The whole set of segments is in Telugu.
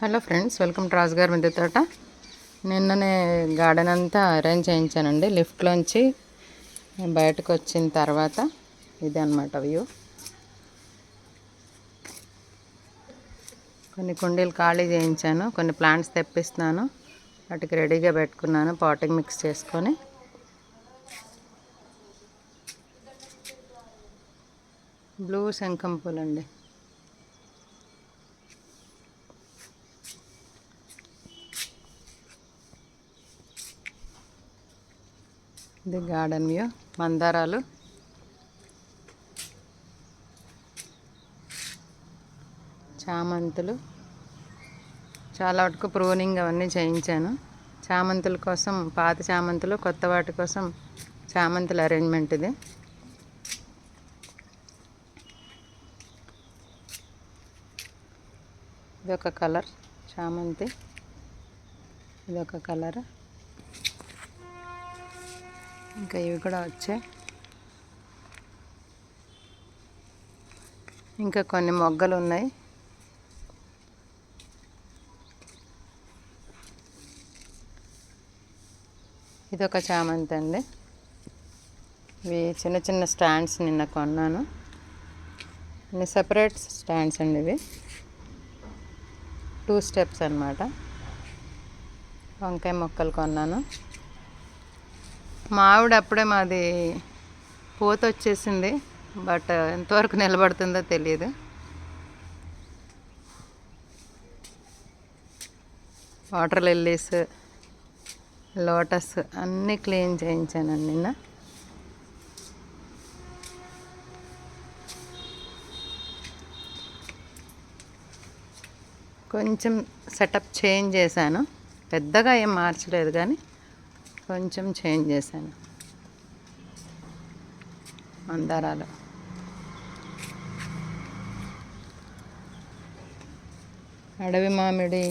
హలో ఫ్రెండ్స్, వెల్కమ్ టు రాజుగారి మిద్దె తోట. నిన్ననే గార్డెన్ అంతా అరేంజ్ చేయించానండి. లిఫ్ట్లోంచి బయటకు వచ్చిన తర్వాత ఇది అన్నమాట వ్యూ. కొన్ని కుండీలు ఖాళీ చేయించాను, కొన్ని ప్లాంట్స్ తెప్పిస్తున్నాను, వాటికి రెడీగా పెట్టుకున్నాను పాటింగ్ మిక్స్ చేసుకొని. బ్లూ శంఖం పూలండి. ఇది గార్డెన్ వ్యూ. మందారాలు, చామంతులు, చాలా వరకు ప్రూనింగ్ అవన్నీ చేయించాను. చామంతుల కోసం పాత చామంతులు, కొత్త వాటి కోసం చామంతుల అరేంజ్మెంట్ ఇది. ఇదొక కలర్ చామంతి, ఇదొక కలర్. ఇంకా ఇవి కూడా వచ్చాయి. ఇంకా కొన్ని మొగ్గలు ఉన్నాయి. ఇదొక చామంతి అండి. ఇవి చిన్న చిన్న స్టాండ్స్ నిన్న కొన్నాను. ఇన్ని సెపరేట్ స్టాండ్స్ అండి. ఇవి 2 స్టెప్స్ అన్నమాట. వంకాయ మొక్కలు కొన్నాను. మామిడి అప్పుడే మాది పూత వచ్చేసింది, బట్ ఎంతవరకు నిలబడుతుందో తెలియదు. వాటర్ లిల్లీస్, లోటస్ అన్నీ క్లీన్ చేయించాను నిన్న. కొంచెం సెటప్ చేంజ్ చేశాను, పెద్దగా ఏం మార్చలేదు కానీ కొంచెం చేంజ్ చేశాను. మందారాలు, అడవి మామిడి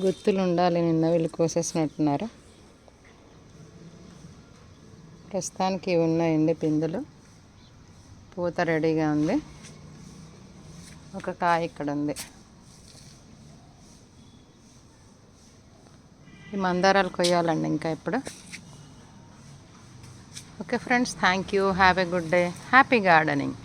గుత్తులు ఉండాలి, నిన్న వీళ్ళు కోసేసినట్టున్నారు. ప్రస్తుతానికి ఇవి ఉన్నాయండి పిందులు. పూత రెడీగా ఉంది. ఒక కాయ ఇక్కడ ఉంది. ఈ మందారాలు కొయ్యాలండి ఇంకా ఇప్పుడు. Okay friends, thank you. Have a good day. Happy gardening.